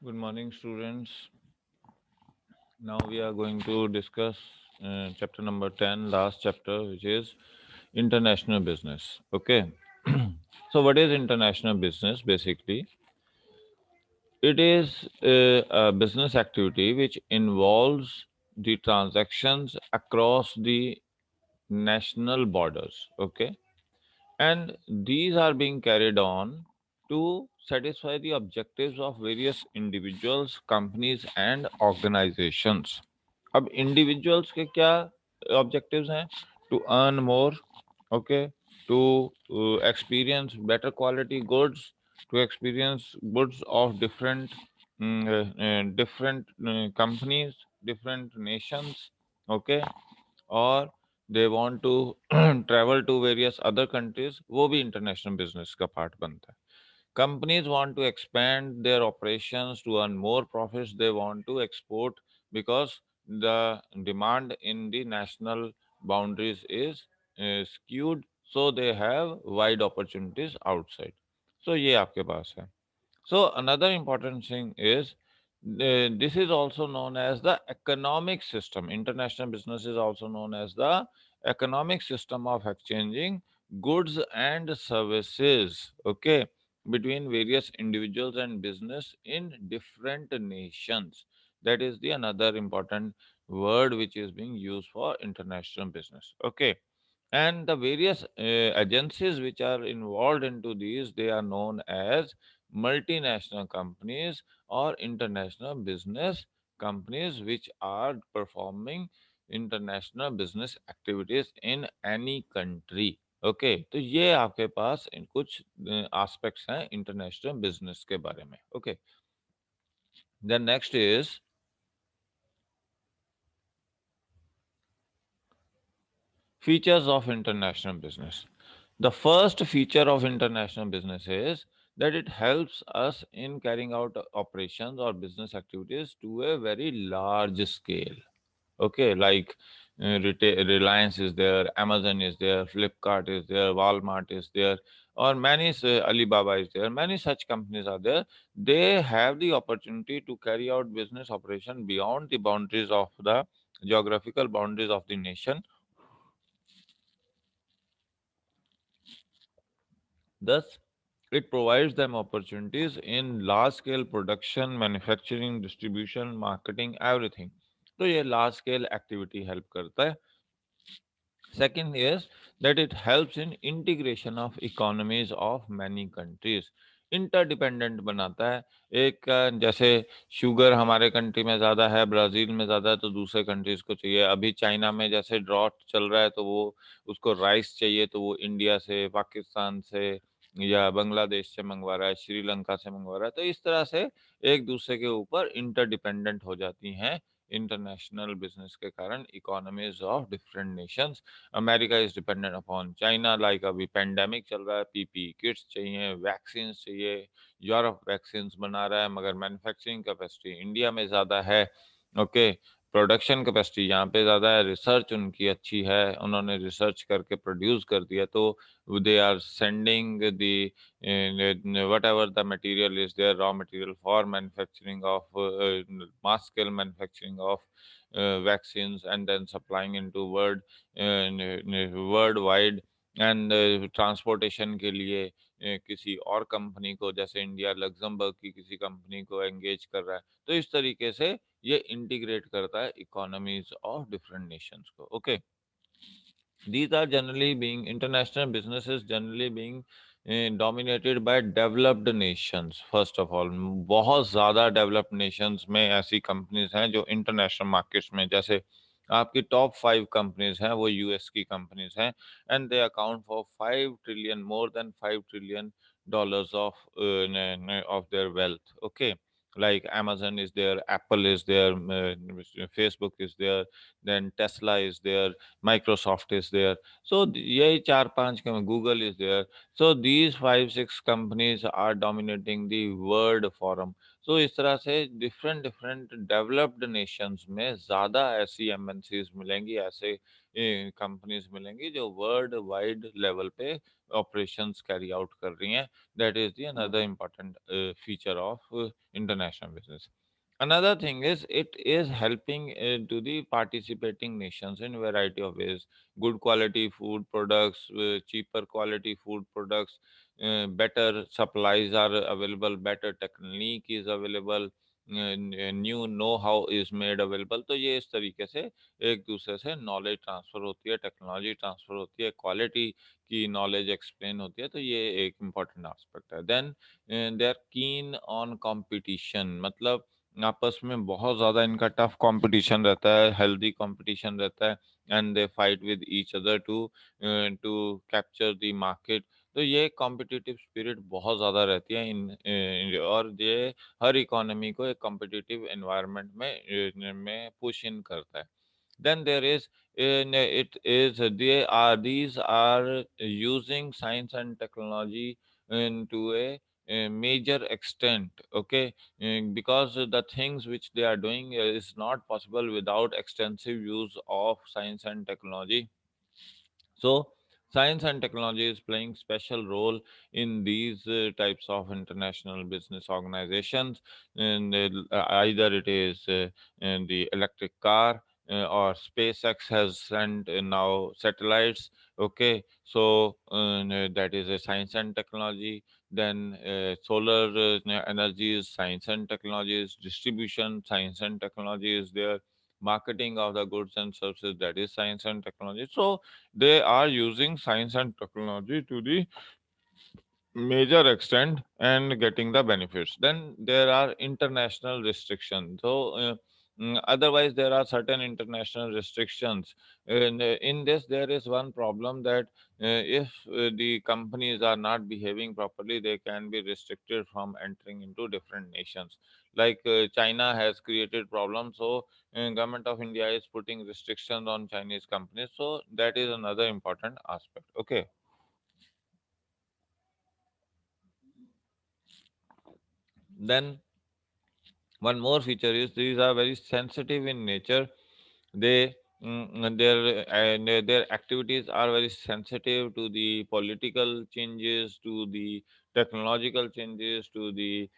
Good morning, students. Now we are going to discuss chapter number 10, last chapter, which is international business. Okay. So, what is international business? Basically, it is a business activity which involves the transactions across the national borders. Okay. And these are being carried on to satisfy the objectives of various individuals, companies and organizations. अब individuals के क्या objectives हैं? To earn more, okay, to experience better quality goods, to experience goods of different companies, different nations, okay, और they want to travel to various other countries, वो भी international business का part बनता है. Companies want to expand their operations to earn more profits. They want to export because the demand in the national boundaries is skewed, so they have wide opportunities outside. So ये आपके पास है. So another important thing is this is also known as the economic system. International business is also known as the economic system of exchanging goods and services. Okay, between various individuals and business in different nations. That is the another important word which is being used for international business. Okay, and the various agencies which are involved into these, they are known as multinational companies or international business companies which are performing international business activities in any country. Okay, तो ये आपके पास इन कुछ aspects हैं international business के बारे में. Okay, then next is features of international business. The first feature of international business is that it helps us in carrying out operations or business activities to a very large scale. Okay, like Reliance is there, Amazon is there, Flipkart is there, Walmart is there, or many Alibaba is there. Many such companies are there. They have the opportunity to carry out business operation beyond the boundaries of the geographical boundaries of the nation. Thus, it provides them opportunities in large scale production, manufacturing, distribution, marketing, everything. तो ये large scale activity help करता है. Second is that it helps in integration of economies of many countries. Interdependent बनाता है. एक जैसे sugar हमारे country में ज़्यादा है, ब्राज़ील में ज़्यादा है, तो दूसरे कंट्रीज़ को चाहिए. अभी चाइना में जैसे ड्रॉट चल रहा है, तो वो उसको राइस चाहिए, तो वो इंडिया से, पाकिस्तान से या बांग्लादेश से मंगवा रहा है, श्रीलंका से मंगवा रहा है. तो इस तरह से एक दूसरे के ऊपर इंटरडिपेंडेंट हो जाती हैं इंटरनेशनल बिजनेस के कारण economies of different Nations. America is dependent upon China, like अभी पेंडेमिक चल रहा है, पीपी किट्स चाहिए, वैक्सीन चाहिए. यूरोप वैक्सीन बना रहा है, मगर मैन्युफैक्चरिंग कैपेसिटी इंडिया में ज़्यादा है. ओके, प्रोडक्शन कैपेसिटी यहाँ पे ज़्यादा है, रिसर्च उनकी अच्छी है, उन्होंने रिसर्च करके प्रोड्यूस कर दिया, तो they are sending whatever the material is there, raw material for manufacturing of mass scale manufacturing of vaccines, and then supplying into worldwide. And transportation के लिए किसी और कंपनी को, जैसे इंडिया लग्जमबर्ग की किसी कंपनी को एंगेज कर रहा है, तो इस तरीके से ये इंटीग्रेट करता है इकोनॉमीज ऑफ डिफरेंट नेशंस को. Okay, these are generally being international businesses generally being dominated by developed nations. first of all, बहुत ज़्यादा developed nations में ऐसी companies हैं जो international markets में, जैसे आपकी टॉप 5 कंपनीज हैं वो यूएस की कंपनीज हैं, and they account for 5 trillion, more than 5 trillion dollars of their wealth. Okay, like Amazon is there, Apple is there, Facebook is there, then Tesla is there, Microsoft is there. So यही चार पांच Google is there. So these 5 6 companies are dominating the world forum. सो इस तरह से different different developed Nations में ज़्यादा ऐसी MNCs मिलेंगी, ऐसे कंपनीज मिलेंगी जो वर्ल्ड वाइड लेवल पे ऑपरेशंस कैरी आउट कर रही हैं. That is the another important feature of international business. Another thing is it is helping to the participating nations in variety of ways. Good quality food products, cheaper quality food products, better supplies are available, better technique is available, new know how is made available. तो ये इस तरीके से एक दूसरे से knowledge transfer होती है, टेक्नोलॉजी ट्रांसफर होती है, क्वालिटी की नॉलेज एक्सप्लेन होती है. तो ये एक इम्पॉर्टेंट एस्पेक्ट है. Then they are keen on competition, मतलब आपस में बहुत ज़्यादा इनका टफ कंपटीशन रहता है, हेल्दी कंपटीशन रहता है. And they fight with each other to capture the market. तो ये कॉम्पिटिटिव स्पिरिट बहुत ज़्यादा रहती है और ये हर इकोनॉमी को एक कॉम्पिटिटिव एनवायरनमेंट में पुश इन करता है. Then there is it is they are these are using science and technology into a major extent. Okay. Because the things which they are doing is not possible without extensive use of science and technology. So science and technology is playing special role in these types of international business organizations, and either it is in the electric car, or SpaceX has sent now satellites. Okay, so that is a science and technology. Then solar energy is science and technology. Is distribution science and technology is there. Marketing of the goods and services, that is science and technology. So they are using science and technology to the major extent and getting the benefits. Then there are international restrictions. So otherwise there are certain international restrictions. In this there is one problem that if the companies are not behaving properly, they can be restricted from entering into different nations. Like China has created problems, so government of India is putting restrictions on Chinese companies. So that is another important aspect. Okay. Then one more feature is these are very sensitive in nature. They their activities are very sensitive to the political changes, to the technological changes, to the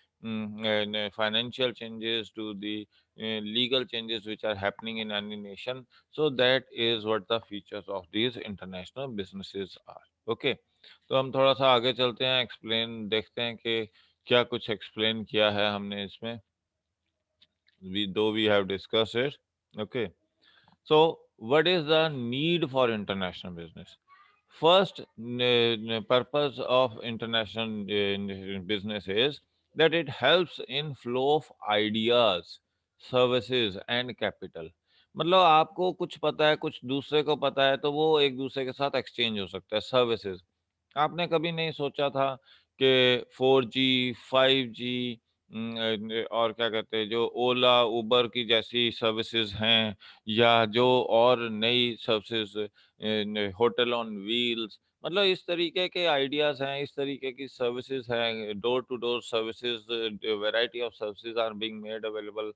financial changes, to the legal changes which are happening in any nation. So that is what the features of these international businesses are. Okay. तो हम थोड़ा सा आगे चलते हैं, explain देखते हैं कि क्या कुछ एक्सप्लेन किया है हमने इसमें. We have discussed it. Okay. So what is the need for international business? First, purpose of international business is that it helps in flow of ideas, services and capital. मतलब आपको कुछ पता है, कुछ दूसरे को पता है, तो वो एक दूसरे के साथ एक्सचेंज हो सकता है. सर्विसेज आपने कभी नहीं सोचा था कि 4G 5G और क्या कहते हैं, जो ओला उबर की जैसी सर्विसेज हैं, या जो और नई सर्विसेज, होटल ऑन व्हील्स, मतलब इस तरीके के आइडियाज हैं, इस तरीके की सर्विसेज हैं, door to door services, variety of services are being made available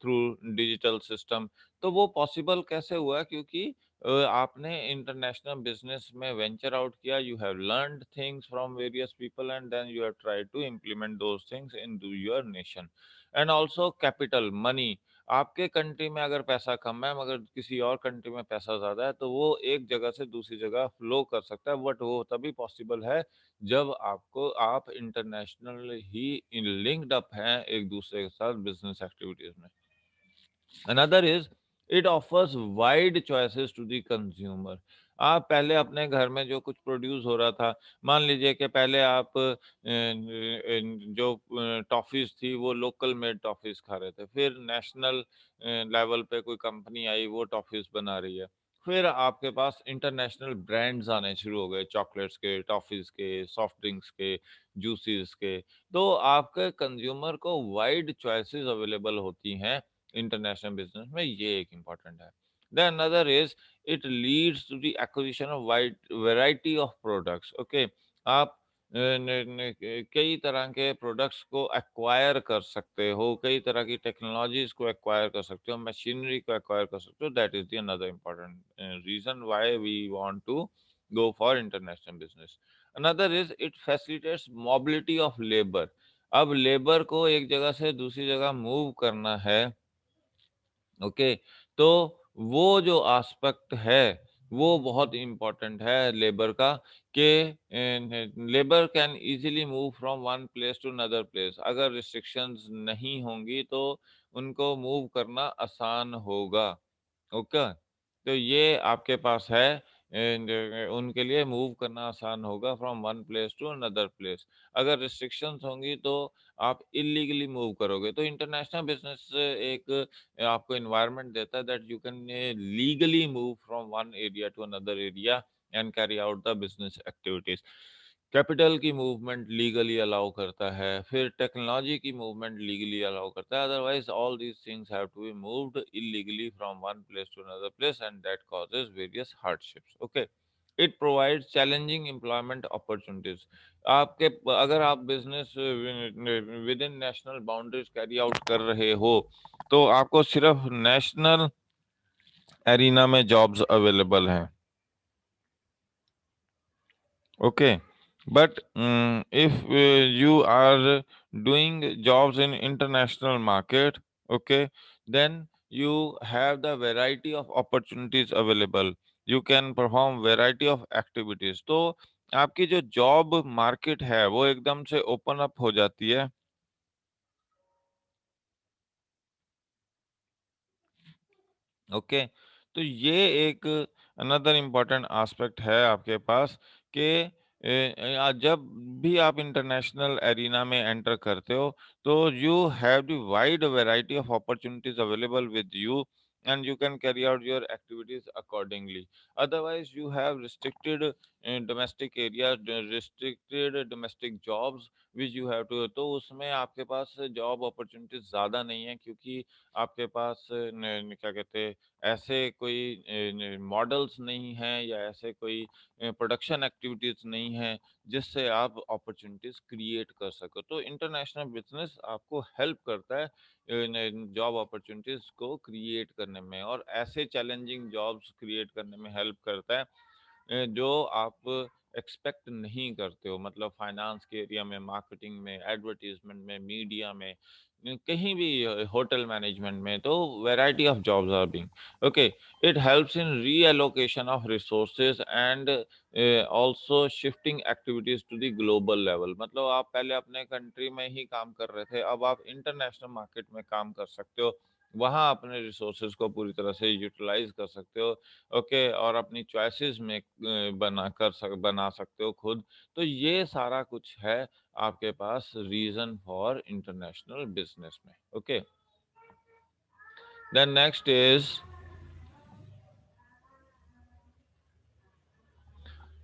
through digital system. तो वो पॉसिबल कैसे हुआ? क्योंकि आपने इंटरनेशनल बिजनेस में वेंचर आउट किया, you have learned things from various people and then you have tried to implement those things in your nation. And also capital money. आपके country में अगर पैसा कम है मगर किसी और कंट्री में पैसा ज़्यादा है, तो वो एक जगह से दूसरी जगह फ्लो कर सकता है. बट वो तभी पॉसिबल है जब आप इंटरनेशनल ही लिंक्ड अप हैं एक दूसरे के साथ बिजनेस एक्टिविटीज में. Another is it offers wide choices to the consumer. आप पहले अपने घर में जो कुछ प्रोड्यूस हो रहा था, मान लीजिए कि पहले आप जो टॉफीज थी वो लोकल मेड टॉफीज खा रहे थे, फिर नेशनल लेवल पे कोई कंपनी आई वो टॉफीज बना रही है, फिर आपके पास इंटरनेशनल ब्रांड्स आने शुरू हो गए, चॉकलेट्स के, टॉफीज के, सॉफ्ट ड्रिंक्स के, जूसेस के. तो आपके कंज्यूमर को वाइड चॉइसेस अवेलेबल होती हैं इंटरनेशनल बिजनेस में, ये एक इम्पॉर्टेंट है. Then another is it leads to the acquisition of wide variety of products. Okay. आप कई तरह के प्रोडक्ट्स को एक्वायर कर सकते हो, कई तरह की टेक्नोलॉजीज को एक्वायर कर सकते हो, मशीनरी को एक्वायर कर सकते हो। That is the another important reason why we want to go for international business. Another is it facilitates mobility of labour. अब लेबर को एक जगह से दूसरी जगह मूव करना है, ओके, तो वो जो एस्पेक्ट है वो बहुत इम्पोर्टेंट है लेबर का, कि labour can easily move from one place to another place. अगर रिस्ट्रिक्शंस नहीं होंगी तो उनको मूव करना आसान होगा, ओके। तो ये आपके पास है, एंड उनके लिए मूव करना आसान होगा from one place to another place. अगर रिस्ट्रिक्शंस होंगी तो आप इलीगली मूव करोगे। तो इंटरनेशनल बिजनेस एक आपको इन्वायरमेंट देता है that you can legally move from one area to another area and carry out the business activities. Capital की मूवमेंट लीगली अलाउ करता है, फिर टेक्नोलॉजी की मूवमेंट लीगली अलाउ करता है। Otherwise all these things have to be moved illegally from one place to another place and that causes various hardships, okay. It provides challenging employment opportunities. आपके अगर आप business within national boundaries carry out कर रहे हो तो आपको सिर्फ national arena में जॉब्स अवेलेबल हैं, okay. But if you are doing jobs in international market, okay, then you have the variety of opportunities available. You can perform variety of activities. तो आपकी जो जॉब मार्केट है वो एकदम से open up हो जाती है, ओके। तो ये एक अनदर इम्पोर्टेंट एस्पेक्ट है आपके पास, कि जब भी आप इंटरनेशनल एरिना में एंटर करते हो तो you have the wide variety of opportunities available with you and you can carry out your activities accordingly. Otherwise you have restricted domestic areas, restricted domestic jobs which you have to, तो उसमें आपके पास job opportunities ज़्यादा नहीं है, क्योंकि आपके पास क्या कहते हैं, ऐसे कोई मॉडल्स नहीं हैं या ऐसे कोई प्रोडक्शन एक्टिविटीज नहीं है जिससे आप अपॉर्चुनिटीज क्रिएट कर सको। तो इंटरनेशनल बिजनेस आपको हेल्प करता है जॉब अपॉर्चुनिटीज को क्रिएट करने में, और ऐसे चैलेंजिंग जॉब्स क्रिएट करने में हेल्प करता है जो आप एक्सपेक्ट नहीं करते हो। मतलब फाइनेंस के एरिया में, मार्केटिंग में, एडवर्टीजमेंट में, मीडिया में, कहीं भी, होटल मैनेजमेंट में, तो variety of jobs are being, okay. It helps in reallocation of resources and also shifting activities to the global level. मतलब आप पहले अपने कंट्री में ही काम कर रहे थे, अब आप इंटरनेशनल मार्केट में काम कर सकते हो, वहाँ अपने रिसोर्सेज को पूरी तरह से यूटिलाइज कर सकते हो, ओके, और अपनी चॉइसेस में बना सकते हो खुद। तो ये सारा कुछ है आपके पास रीजन फॉर इंटरनेशनल बिजनेस में, okay. Then next is,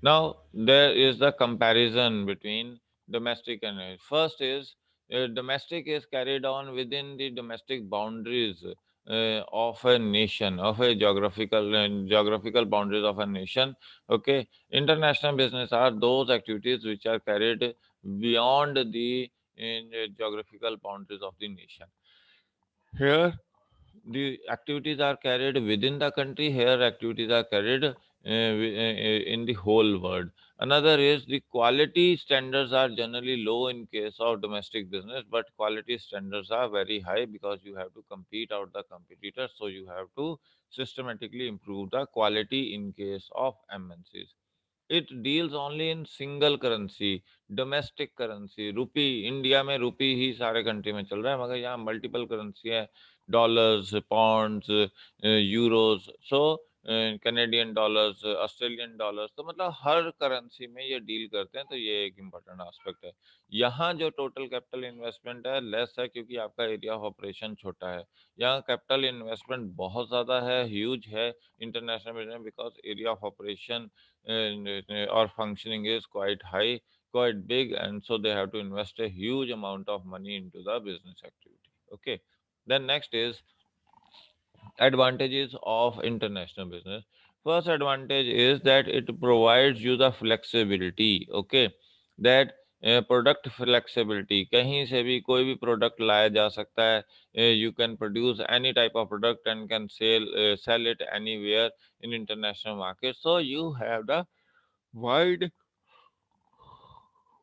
now there is the comparison between domestic and first is domestic is carried on within the domestic boundaries of a nation, of a geographical boundaries of a nation, okay. International business are those activities which are carried beyond the geographical boundaries of the nation. Here the activities are carried within the country, here activities are carried in the whole world. Another is the quality standards are generally low in case of domestic business, but quality standards are very high because you have to compete out the competitors, so you have to systematically improve the quality in case of MNCs. It deals only in single currency, domestic currency, rupee. India में रुपी ही सारे country में चल रहा है, मगर यहाँ multiple currency है, dollars, pounds, Euros, सो Canadian dollars, Australian dollars, तो मतलब हर करेंसी में ये डील करते हैं। तो ये एक इम्पोर्टेंट एस्पेक्ट है। यहाँ जो टोटल कैपिटल इन्वेस्टमेंट है लेस है, क्योंकि आपका एरिया ऑफ ऑपरेशन छोटा है। यहाँ कैपिटल इन्वेस्टमेंट बहुत ज़्यादा है, ह्यूज है international business, because area of operation or functioning is quite high, quite big, and so they have to invest a huge amount of money into the business activity. Okay. Then next is advantages of international business. First advantage is that it provides you the flexibility. Okay. That product flexibility, कहीं से भी कोई भी product लाया जा सकता है, you can produce any type of product and can sell it anywhere in international market, so you have the wide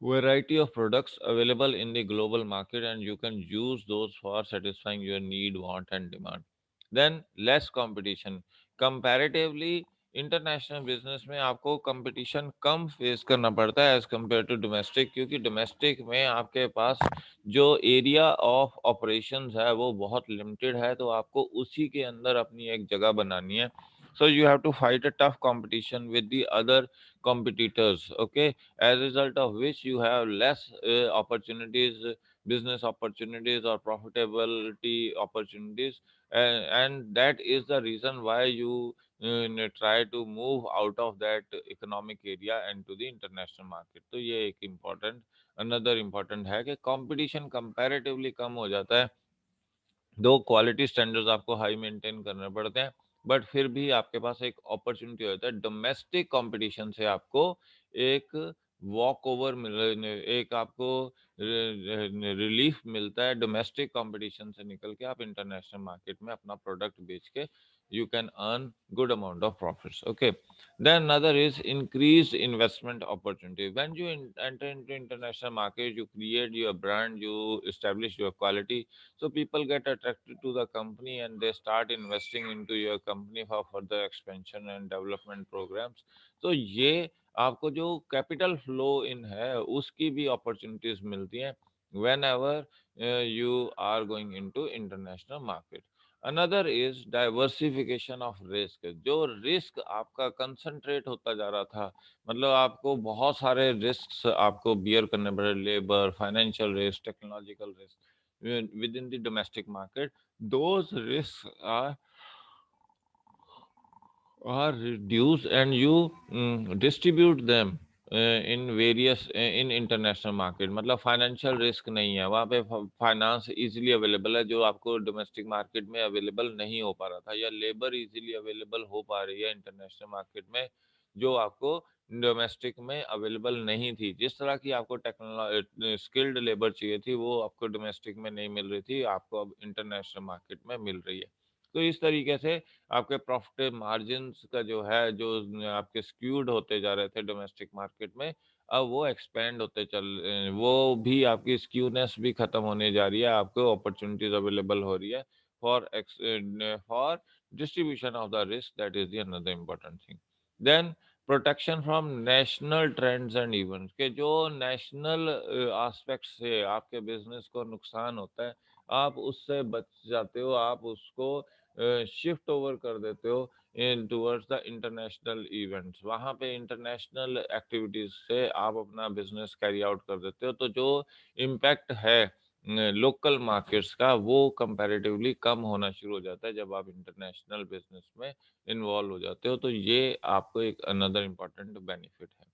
variety of products available in the global market, and you can use those for satisfying your need, want and demand. Then less competition, comparatively international business में आपको competition कम face करना पड़ता है as compare to domestic, क्योंकि domestic में आपके पास जो area of operations है वो बहुत लिमिटेड है, तो आपको उसी के अंदर अपनी एक जगह बनानी है. So you have to fight a tough competition with the other competitors. Okay, as a result of which you have less opportunities, business opportunities or profitability opportunities, and that is the reason why you try to move out of that economic area and to the international market. तो ये एक important another important है कि competition comparatively कम हो जाता है, दो quality standards आपको हाई मेंटेन करने पड़ते हैं, बट फिर भी आपके पास एक अपॉर्चुनिटी होता है डोमेस्टिक कंपटीशन से आपको एक वॉक ओवर मिल, एक आपको रिलीफ मिलता है डोमेस्टिक कंपटीशन से निकल के आप इंटरनेशनल मार्केट में अपना प्रोडक्ट बेच के you can earn good amount of profits. Okay, then another is increased investment opportunity. When you enter into international market, you create your brand, you establish your quality, so people get attracted to the company and they start investing into your company for further expansion and development programs. तो ये आपको जो capital flow in है उसकी भी opportunities मिलती हैं whenever you are going into international market. Another is diversification of risk. जो रिस्क आपका कंसंट्रेट होता जा रहा था, मतलब आपको बहुत सारे रिस्क आपको बियर करने पड़े, labour, financial risk, technological risk within the domestic market, those risks are reduced and you distribute them in various in international market. मतलब फाइनेंशियल रिस्क नहीं है वहाँ पे, फाइनेंस इजीली अवेलेबल है जो आपको डोमेस्टिक मार्केट में अवेलेबल नहीं हो पा रहा था, या लेबर इजीली अवेलेबल हो पा रही है इंटरनेशनल मार्केट में जो आपको डोमेस्टिक में अवेलेबल नहीं थी. जिस तरह की आपको टेक्नोलॉजी स्किल्ड लेबर चाहिए थी वो आपको डोमेस्टिक में नहीं मिल रही थी, आपको अब इंटरनेशनल मार्केट में मिल रही है. तो इस तरीके से आपके प्रॉफिट मार्जिन्स का जो है, जो आपके स्क्यूड होते जा रहे थे डोमेस्टिक मार्केट में, अब वो एक्सपेंड होते वो भी आपकी स्क्यूनेस भी खत्म होने जा रही है, आपको अपॉर्चुनिटीज अवेलेबल हो रही है for for distribution of the risk. That is the another important thing. Then protection from national trends and events, के जो नेशनल एस्पेक्ट से आपके बिजनेस को नुकसान होता है, आप उससे बच जाते हो, आप उसको शिफ्ट ओवर कर देते हो इन टूवर्ड्स द इंटरनेशनल इवेंट्स. वहाँ पे इंटरनेशनल एक्टिविटीज से आप अपना बिजनेस कैरी आउट कर देते हो, तो जो इम्पैक्ट है लोकल मार्केट्स का वो कंपैरेटिवली कम होना शुरू हो जाता है जब आप इंटरनेशनल बिजनेस में इन्वॉल्व हो जाते हो. तो ये आपको एक अनदर इम्पॉर्टेंट बेनिफिट है.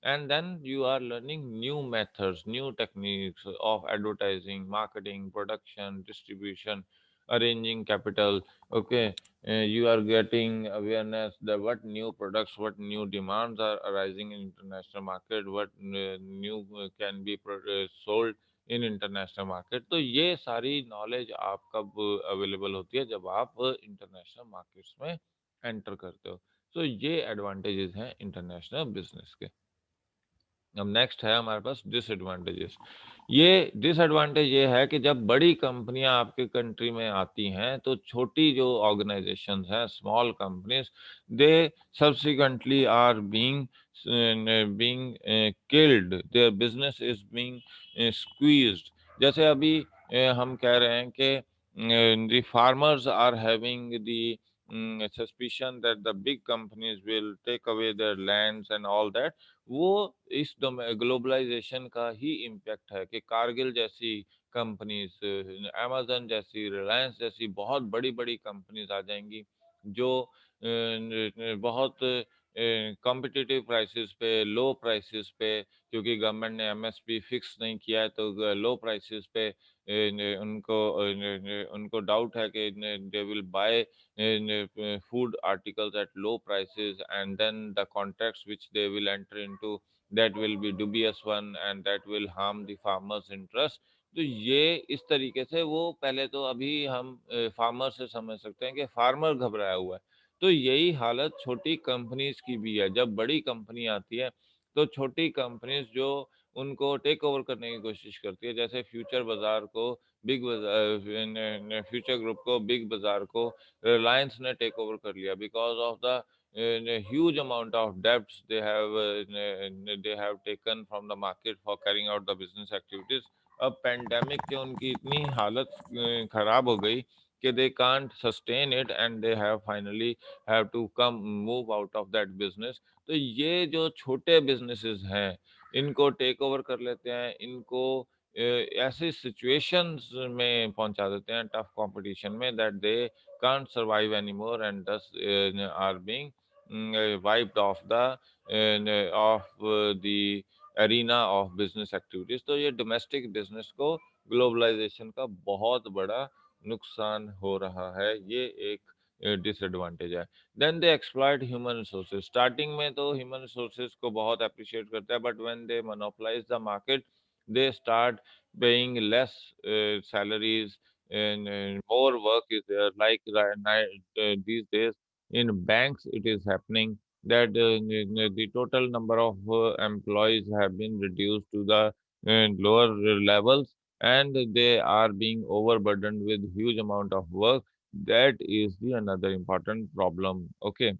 And then you are learning new methods, new techniques of advertising, marketing, production, distribution, arranging capital. Okay, you are getting awareness that what new products, what new demands are arising in international market, what new can be sold in international market. तो ये सारी knowledge आप कब available होती है, जब आप international markets में एंटर करते हो. तो ये एडवांटेजेस हैं इंटरनेशनल बिजनेस के. अब नेक्स्ट है हमारे पास डिसएडवांटेजेस. ये डिसएडवांटेज ये है कि जब बड़ी कंपनियां आपके कंट्री में आती हैं तो छोटी जो ऑर्गेनाइजेशंस हैं, small companies, they subsequently are being being killed, their business is being squeezed. जैसे अभी हम कह रहे हैं कि the farmers are having the suspicion that the big companies will take away their lands and all that. वो इस globalisation का ही इम्पैक्ट है कि कारगिल जैसी कंपनीज, अमेजन जैसी, रिलायंस जैसी बहुत बड़ी बड़ी कंपनीज आ जाएंगी जो बहुत कॉम्पिटिटिव प्राइसेस पे, लो प्राइसेस पे, क्योंकि गवर्नमेंट ने एमएसपी फिक्स नहीं किया है तो लो प्राइसेस पे उनको उनको डाउट है कि they will buy food articles at low prices, and then the contracts which they will enter into that will be dubious one and that will harm the farmers interest। तो ये इस तरीके से वो पहले तो अभी हम फार्मर से समझ सकते हैं कि फार्मर घबराया हुआ है। तो यही हालत छोटी कंपनीज की भी है। जब बड़ी कंपनी आती है तो छोटी कंपनीज जो उनको टेक ओवर करने की कोशिश करती है, जैसे फ्यूचर बाजार को बिग बाजार, फ्यूचर ग्रुप को, बिग बाजार को रिलायंस ने टेक ओवर कर लिया because of the huge amount of debts they have taken from the market for carrying out the business activities। अब पेंडेमिक के उनकी इतनी हालत खराब हो गई कि they can't sustain it and they have finally have to come move out of that business। तो ये जो छोटे बिजनेसेस हैं इनको टेक ओवर कर लेते हैं, इनको ऐसी सिचुएशंस में पहुंचा देते हैं टफ कंपटीशन में that they can't survive anymore and thus are being wiped off the arena of business activities। तो ये डोमेस्टिक बिजनेस को ग्लोबलाइजेशन का बहुत बड़ा नुकसान हो रहा है, ये एक डिसएडवांटेज है। Then they exploit human resources. Starting में तो ह्यूमन रिसोर्सेज को बहुत अप्रिशिएट करते हैं, but when they monopolise the market they start paying less salaries and more work is there, like these days in banks it is happening that the total number of employees have been reduced to the lower levels and they are being overburdened with huge amount of work। That is the another important problem। Okay,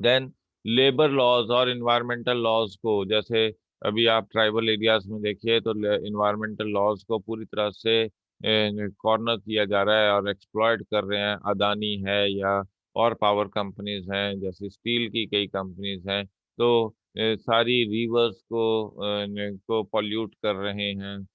then labour laws और environmental laws को, जैसे अभी आप tribal areas में देखिए तो environmental laws को पूरी तरह से कॉर्नर किया जा रहा है और एक्सप्लॉइट कर रहे हैं। अदानी है या और पावर कंपनीज हैं, जैसे स्टील की कई कंपनीज हैं, तो सारी रिवर्स को पोल्यूट कर रहे हैं,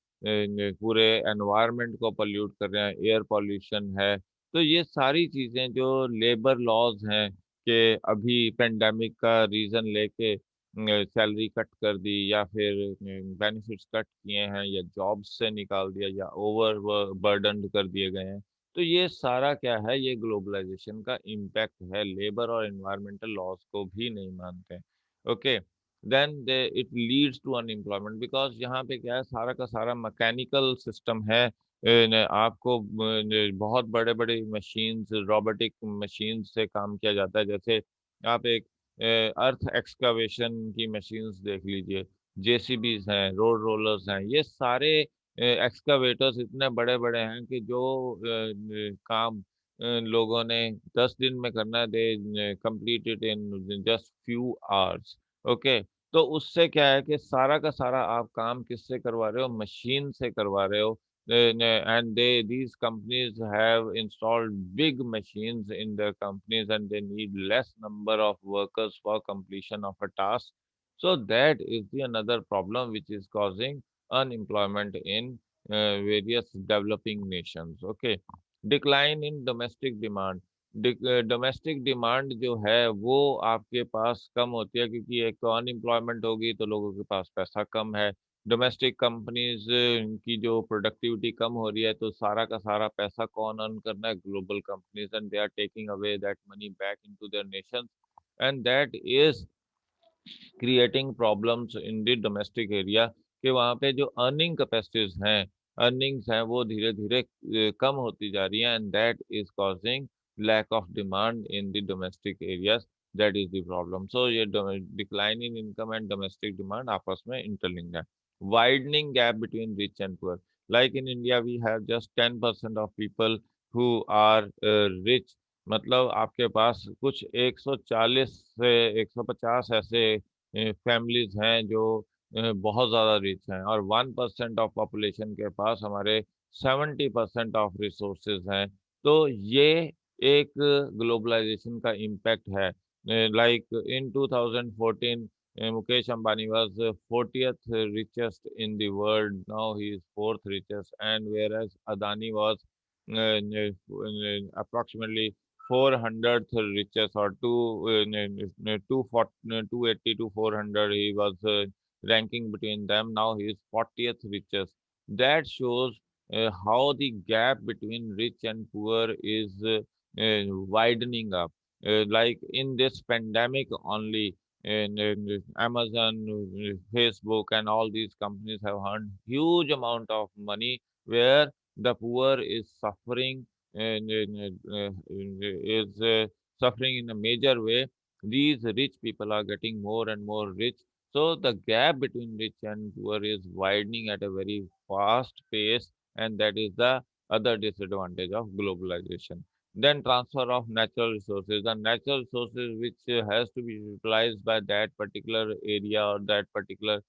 पूरे एनवायरनमेंट को पोल्यूट कर रहे हैं, एयर पोल्यूशन है। तो ये सारी चीजें जो लेबर लॉज हैं कि अभी पेंडेमिक का रीजन लेके सैलरी कट कर दी या फिर बेनिफिट्स कट किए हैं या जॉब्स से निकाल दिया या ओवर बर्डन कर दिए गए हैं। तो ये सारा क्या है, ये ग्लोबलाइजेशन का इम्पैक्ट है। लेबर और एनवायरमेंटल लॉस को भी नहीं मानते। Okay, then they it leads to unemployment because यहाँ पे क्या है, सारा का सारा मैकेनिकल सिस्टम है। आपको बहुत बड़े बड़े मशीन्स, रोबोटिक मशीन से काम किया जाता है। जैसे आप एक अर्थ एक्सकवेशन की मशीन्स देख लीजिए, जेसीबीज हैं, रोड रोलर्स हैं, ये सारे एक्सकवेटर्स इतने बड़े बड़े हैं कि जो काम लोगों ने 10 दिन में करना है, they complete it in just few hours. Okay, तो उससे क्या है कि सारा का सारा आप काम किससे करवा रहे हो, मशीन से करवा रहे हो। And these companies have installed big machines in their companies and they need less number of workers for completion of a task। So that is the another problem which is causing unemployment in various developing nations। Okay, decline in domestic demand। Domestic demand जो है वो आपके पास कम होती है क्योंकि एक तो unemployment होगी तो लोगों के पास पैसा कम है। डोमेस्टिक कंपनीज की जो प्रोडक्टिविटी कम हो रही है तो सारा का सारा पैसा कौन अर्न करना है, global companies, and they are taking away that money back into their nations and that is creating problems in the domestic area कि वहाँ पे जो अर्निंग कैपेसिटीज हैं, अर्निंग्स हैं, वो धीरे धीरे कम होती जा रही हैं and that is causing lack of demand in the domestic areas. That is the problem. So ये decline in income and domestic demand आपस में इंटरलिंक्ड है। Widening gap between rich and poor, like in India we have just 10% of people who are rich. मतलब आपके पास कुछ 140 से 150 ऐसे families हैं जो बहुत ज़्यादा रिच हैं और 1% ऑफ पॉपुलेशन के पास हमारे 70% ऑफ रिसोर्सेज हैं। तो ये एक ग्लोबलाइजेशन का इम्पैक्ट है। Like in 2014 Mukesh Ambani was 40th richest in the world, now he is fourth richest, and whereas Adani was approximately 400th richest or 280 to 400 he was ranking between them, now he is 40th richest। That shows how the gap between rich and poor is widening up। Like in this pandemic only, in Amazon, Facebook, and all these companies have earned huge amount of money, where the poor is suffering and is suffering in a major way. These rich people are getting more and more rich, so the gap between rich and poor is widening at a very fast pace, and that is the other disadvantage of globalization. Then transfer of natural resources. The natural resources which has to be utilized by that particular area or that particular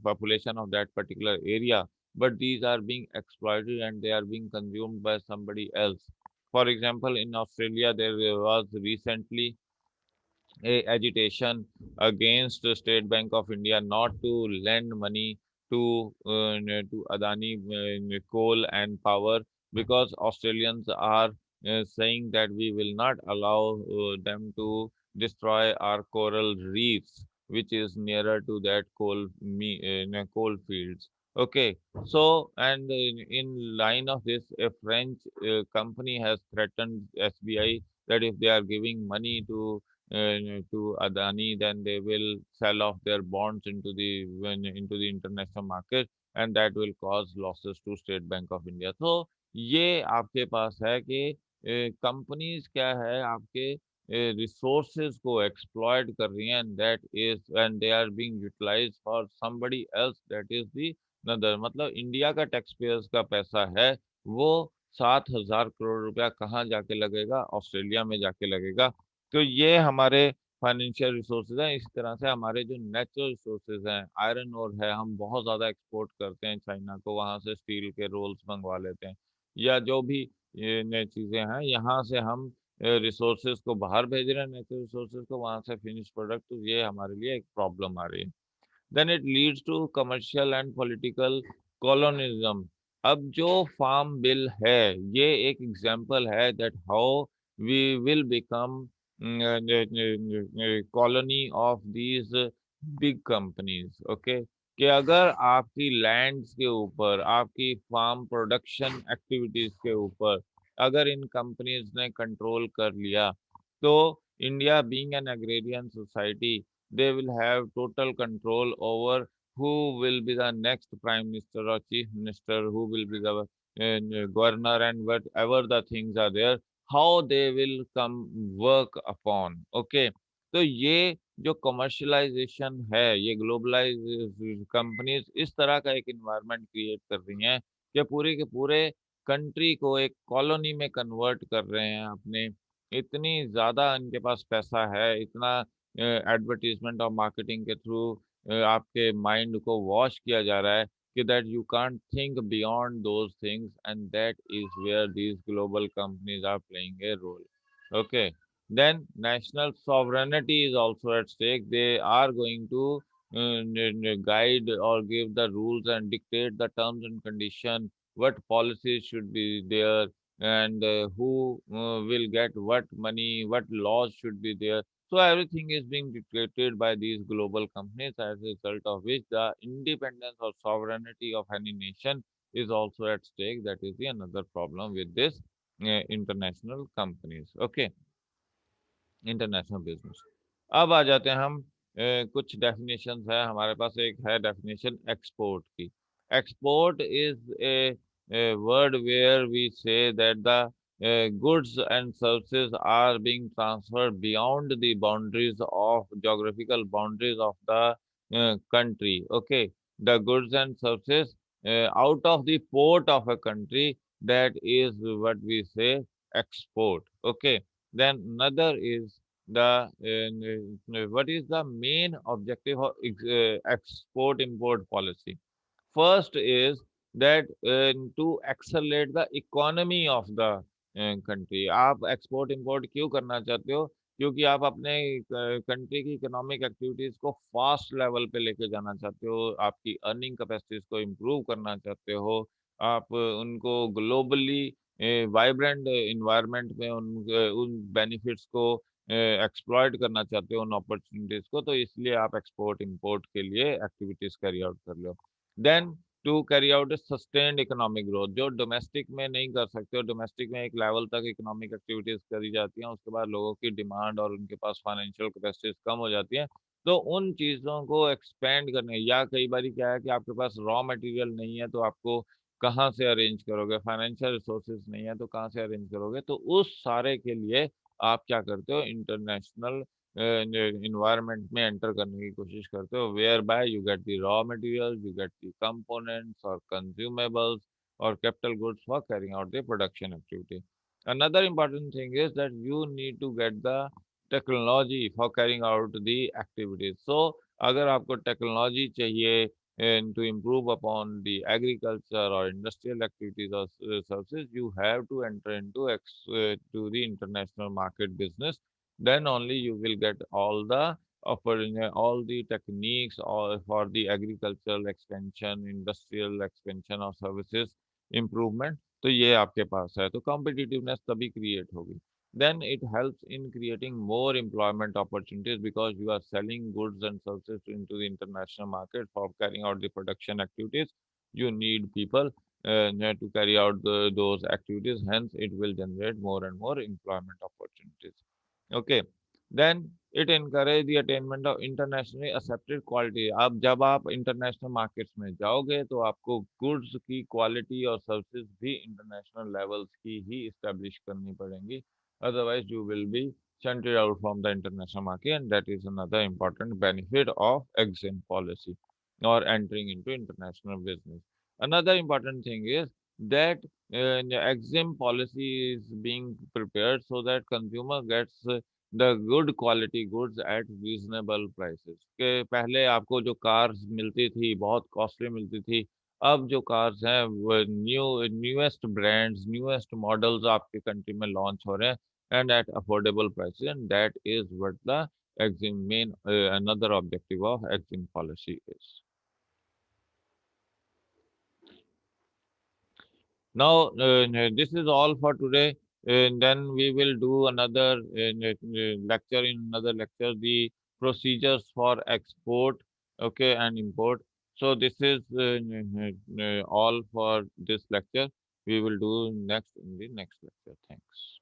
population of that particular area, but these are being exploited and they are being consumed by somebody else. For example, in Australia, there was recently a agitation against the State Bank of India not to lend money to Adani coal and power, because Australians are saying that we will not allow them to destroy our coral reefs, which is nearer to that coal fields. Okay, so and in line of this, a French company has threatened SBI that if they are giving money to Adani, then they will sell off their bonds into the international market, and that will cause losses to State Bank of India. तो ये आपके पास है कि companies क्या है आपके resources को exploit कर रही हैं, and they are being utilised for somebody else, that is the other. मतलब इंडिया का टैक्स पेयर्स का पैसा है, वो 7,000 करोड़ रुपया कहाँ जाके लगेगा? ऑस्ट्रेलिया में जाके लगेगा। तो ये हमारे फाइनेंशियल रिसोर्सेज हैं। इसी तरह से हमारे जो नेचुरल रिसोर्सेज हैं, आयरन ओर है, हम बहुत ज़्यादा एक्सपोर्ट करते हैं चाइना को, वहाँ से स्टील के रोल्स मंगवा लेते हैं, या जो भी ये नई चीज़ें हैं, यहाँ से हम रिसोर्सेज को बाहर भेज रहे हैं, नेचुरल रिसोर्सेज को, वहाँ से फिनिश प्रोडक्ट, तो ये हमारे लिए एक प्रॉब्लम आ रही है। Then it leads to commercial and political colonialism. अब जो फार्म बिल है, ये एक एग्जांपल है that how we will become colony of these big companies. Okay, कि अगर आपकी लैंड्स के ऊपर, आपकी फार्म प्रोडक्शन एक्टिविटीज के ऊपर अगर इन कंपनीज ने कंट्रोल कर लिया, तो India being an agrarian society, they will have total control over who will be the next prime minister or chief minister, who will be the governor, and whatever the things are there, how they will come work upon। okay, तो ये जो commercialisation है, ये globalise companies इस तरह का एक environment create कर रही हैं कि पूरे के पूरे कंट्री को एक कॉलोनी में कन्वर्ट कर रहे हैं अपने। इतनी ज़्यादा इनके पास पैसा है, इतना एडवर्टीजमेंट और मार्केटिंग के थ्रू आपके माइंड को वॉश किया जा रहा है कि that you can't think beyond those things, and that is where these global companies are playing a role. Okay, then national sovereignty is also at stake। they are going to guide or give the rules and dictate the terms and condition, what policies should be there, and who will get what money, what laws should be there। so everything is being dictated by these global companies, as a result of which the independence or sovereignty of any nation is also at stake। That is the another problem with this international companies। Okay, international business. अब आ जाते हैं हम कुछ definitions है हमारे पास। एक है डेफिनेशन एक्सपोर्ट की। Export is a word where we say that the goods and services are being transferred beyond the boundaries of geographical boundaries of the country। okay, the goods and services out of the port of a country, that is what we say export। okay, then another is the what is the main objective of export import policy? First is that to accelerate the economy of the country। आप export import क्यों करना चाहते हो? क्योंकि आप अपने country की economic activities को फास्ट लेवल पे लेके जाना चाहते हो, आपकी अर्निंग कैपेसिटीज को इम्प्रूव करना चाहते हो, आप उनको ग्लोबली वाइब्रेंट इन्वायरमेंट में उन बेनिफिट्स को एक्सप्लॉइट करना चाहते हो, उन अपॉर्चुनिटीज को, तो इसलिए आप एक्सपोर्ट इंपोर्ट के लिए एक्टिविटीज कैरी आउट कर लो। Then to carry out sustained economic growth, जो डोमेस्टिक में नहीं कर सकते, और डोमेस्टिक में एक लेवल तक इकोनॉमिक एक्टिविटीज करी जाती हैं, उसके बाद लोगों की डिमांड और उनके पास फाइनेंशियल कैपेसिटीज कम हो जाती हैं, तो उन चीज़ों को एक्सपेंड करने, या कई बार क्या है कि आपके पास रॉ मटेरियल नहीं है तो आपको कहाँ से अरेंज करोगे, फाइनेंशियल रिसोर्सेज नहीं है तो कहाँ से अरेंज करोगे, तो उस सारे के लिए आप क्या करते हो, इंटरनेशनल इन्वायरमेंट में एंटर करने की कोशिश करते हो, whereby you get the raw material, you get the components और कंज्यूमेबल्स और capital goods for carrying out the production activity. Another important thing is that you need to get the technology for carrying out the activities. So अगर आपको technology चाहिए and to improve upon the agriculture or industrial activities or services, you have to enter into to the international market business. Then only you will get all the all the techniques or for the agricultural expansion, industrial expansion or services improvement. तो ये आपके पास है, तो competitiveness तभी create होगी. Then it helps in creating more employment opportunities because you are selling goods and services into the international market for carrying out the production activities. You need people to carry out those activities, hence it will generate more and more employment opportunities. Okay, then it encourage the attainment of internationally accepted quality. अब जब आप international markets में जाओगे तो आपको goods की quality और services भी इंटरनेशनल लेवल्स की ही इस्टेब्लिश करनी पड़ेंगी, otherwise you will be shunted out from the international market, and that is another important benefit of EXIM policy or entering into international business. Another important thing is that the EXIM policy is being prepared so that consumer gets the good quality goods at reasonable prices. के पहले आपको जो cars मिलती थी बहुत costly मिलती थी, अब जो कार्स हैं वो न्यूएस्ट ब्रांड्स, न्यूएस्ट मॉडल्स आपके कंट्री में लॉन्च हो रहे हैं, and at affordable prices, and that is what the EXIM main another objective of EXIM policy is. Now, this is all for today. And then we will do another lecture in another lecture, the procedures for export, okay, and import. So this is all for this lecture. We will do next in the next lecture. Thanks.